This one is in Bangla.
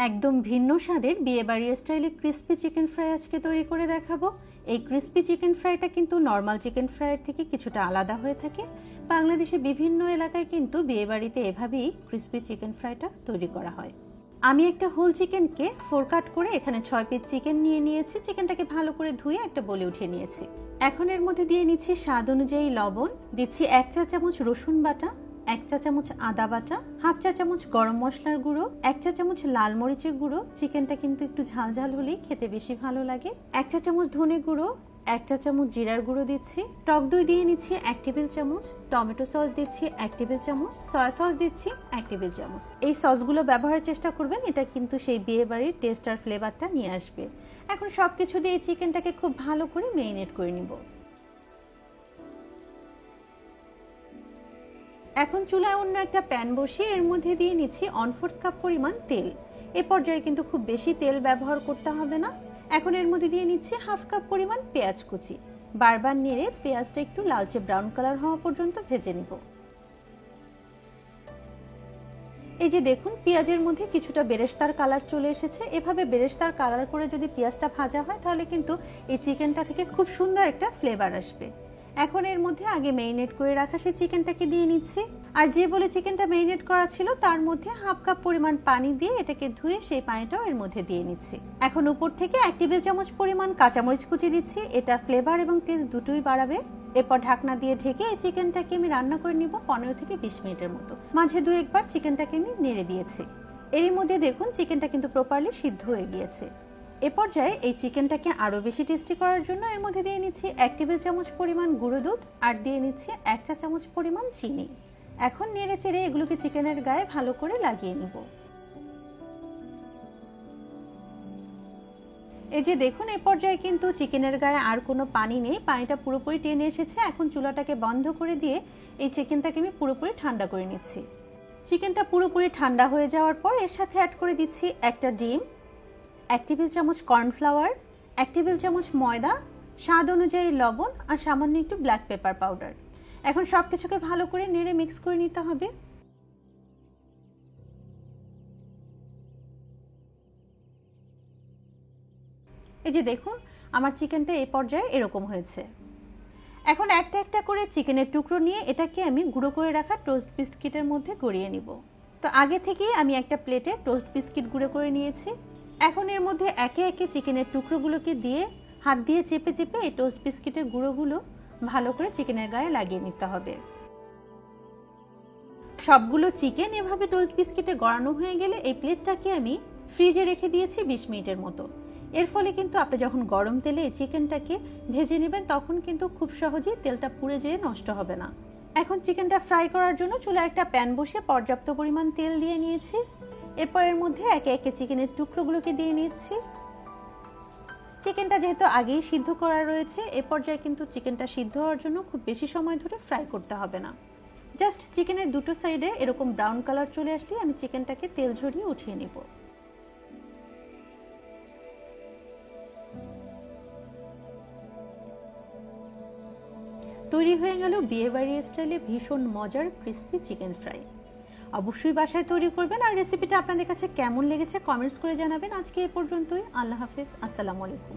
একদম ভিন্ন স্বাদের বিয়েবাড়ি স্টাইলে ক্রিস্পি চিকেন ফ্রাই আজকে তৈরি করে দেখাবো। এই ক্রিস্পি চিকেন ফ্রাইটা কিন্তু নর্মাল চিকেন ফ্রাইয়ের থেকে কিছুটা আলাদা হয়ে থাকে। বাংলাদেশে বিভিন্ন এলাকায় কিন্তু বিয়েবাড়িতে এভাবেই ক্রিস্পি চিকেন ফ্রাইটা তৈরি করা হয়। আমি একটা হোল চিকেনকে 4 কাট করে এখানে 6 পিস চিকেন নিয়ে নিয়েছি। চিকেনটাকে ভালো করে ধুয়ে একটা বলে উঠিয়ে নিয়েছি। এখন এর মধ্যে দিয়ে নিচ্ছি স্বাদ অনুযায়ী লবণ, দিচ্ছি 1 চা চামচ রসুন বাটা, 1 চা চামচ আদা বাটা, হাফ চা চামচ গরম মশলার গুঁড়ো, 1 চা চামচ লাল মরিচের গুঁড়ো। চিকেনটা কিন্তু একটু ঝাল ঝাল হলেই খেতে বেশি ভালো লাগে। 1 চা চামচ ধনে গুঁড়ো, 1 চা চামচ জিরার গুঁড়ো দিচ্ছি। টক দই দিয়ে নিচ্ছি 1 টেবিল চামচ, টমেটো সস দিচ্ছি 1 টেবিল চামচ, সয়া সস দিচ্ছি 1 টেবিল চামচ। এই সসগুলো ব্যবহারের চেষ্টা করবেন, এটা কিন্তু সেই বিয়ে বাড়ির টেস্ট আর ফ্লেভারটা নিয়ে আসবে। এখন সবকিছু দিয়ে চিকেনটাকে খুব ভালো করে ম্যারিনেট করে নিব। এখন চুলায় অন্য একটা প্যান বসিয়ে এর মধ্যে দিয়ে নিচ্ছি 1/4 কাপ পরিমাণ তেল। এ পর্যায়ে কিন্তু খুব বেশি তেল ব্যবহার করতে হবে না। এখন এর মধ্যে দিয়ে নিচ্ছি হাফ কাপ পরিমাণ পেঁয়াজ কুচি। বারবার নেড়ে পেঁয়াজটা একটু লালচে ব্রাউন কালার হওয়া পর্যন্ত ভেজে নিব। এই যে দেখুন, পেঁয়াজের মধ্যে কিছুটা বেরেস্তার কালার চলে এসেছে। এভাবে বেরেস্তার কালার করে যদি পেঁয়াজটা ভাজা হয় তাহলে কিন্তু এই চিকেনটা থেকে খুব সুন্দর একটা ফ্লেভার আসবে। এখন এর মধ্যে আগে ম্যারিনেট করে রাখা সেই চিকেনটাকে দিয়ে নিচ্ছি। আর যে বলে চিকেনটা ম্যারিনেট করা ছিল তার মধ্যে হাফ কাপ পরিমাণ পানি দিয়ে এটাকে ধুয়ে সেই পানিটাও এর মধ্যে দিয়ে নিচ্ছি। এখন উপর থেকে 1 টেবিল চামচ পরিমাণ কাঁচামরিচ কুচি দিচ্ছি। এটা ফ্লেভার এবং টেস্ট দুটোই বাড়াবে। এরপর ঢাকনা দিয়ে ঢেকে এই চিকেনটাকে আমি রান্না করে নিব 15 থেকে 20 মিনিটের মতো। মাঝে দু একবার চিকেনটাকে আমি নেড়ে দিয়েছি। এরই মধ্যে দেখুন চিকেনটা কিন্তু প্রপারলি সিদ্ধ হয়ে গিয়েছে। এ পর্যায়ে এই চিকেনটাকে আরো বেশি টেস্টি করার জন্য এর মধ্যে দিয়ে নিচ্ছি 1 টেবিল চামচ পরিমাণ গুঁড়ো দুধ আর দিয়ে নিচ্ছি 1 চা চামচ পরিমাণ চিনি। এখন নেড়ে চেড়ে এগুলোকে চিকেনের গায়ে ভালো করে লাগিয়ে নিব। এই যে দেখুন, এ পর্যায়ে কিন্তু চিকেনের গায়ে আর কোনো পানি নেই, পানিটা পুরোপুরি টেনে এসেছে। এখন চুলাটাকে বন্ধ করে দিয়ে এই চিকেনটাকে আমি পুরোপুরি ঠান্ডা করে নিচ্ছি। চিকেনটা পুরোপুরি ঠান্ডা হয়ে যাওয়ার পর এর সাথে অ্যাড করে দিচ্ছি একটা ডিম, 1 টেবিল চামচ কর্নফ্লাওয়ার, 1 টেবিল চামচ ময়দা, স্বাদ অনুযায়ী লবণ আর সামান্য একটু ব্ল্যাক পেপার পাউডার। এখন সবকিছুকে ভালো করে নেড়ে মিক্স করে নিতে হবে। এই যে দেখুন, আমার চিকেনটা এই পর্যায়ে এরকম হয়েছে। এখন একটা একটা করে চিকেনের টুকরো নিয়ে এটাকে আমি গুঁড়ো করে রাখা টোস্ট বিস্কিটের মধ্যে গড়িয়ে নিব। তো আগে থেকেই আমি একটা প্লেটে টোস্ট বিস্কিট গুঁড়ো করে নিয়েছি। এখন এর মধ্যে একে একে চিকেনের টুকরোগুলোকে দিয়ে হাত দিয়ে চেপে চেপে এই টোস্ট বিস্কিটের গুঁড়োগুলো ভালো করে চিকেনের গায়ে লাগিয়ে নিতে হবে। সবগুলো চিকেন এভাবে টোস্ট বিস্কিটে গড়ানো হয়ে গেলে এই প্লেটটাকে আমি ফ্রিজে রেখে দিয়েছি 20 মিনিটের মতো। এর ফলে কিন্তু আপনি যখন গরম তেলে এই চিকেনটাকে ভেজে নেবেন তখন কিন্তু খুব সহজেই তেলটা পুড়ে যেয়ে নষ্ট হবে না। এখন চিকেনটা ফ্রাই করার জন্য চুলায় একটা প্যান বসিয়ে পর্যাপ্ত পরিমাণ তেল দিয়ে নিয়েছি। এরপর এর মধ্যে একে একে চিকেনের টুকরোগুলোকে দিয়ে নিচ্ছি। চিকেনটা যেহেতু আগেই সিদ্ধ করা রয়েছে, এ পর্যায়ে কিন্তু চিকেনটা সিদ্ধ হওয়ার জন্য খুব বেশি সময় ধরে ফ্রাই করতে হবে না। জাস্ট চিকেনের দুটো সাইডে এরকম ব্রাউন কালার চলে আসলে আমি চিকেনটাকে তেল ঝরিয়ে উঠিয়ে নিব। তৈরি হয়ে গেল বিয়েবাড়ি স্টাইলে ভীষণ মজার ক্রিস্পি চিকেন ফ্রাই। অবশ্যই বাসায় তৈরি করবেন আর রেসিপিটা আপনাদের কাছে কেমন লেগেছে কমেন্টস করে জানাবেন। আজকে এ পর্যন্তই। আল্লাহ হাফেজ, আসসালামু আলাইকুম।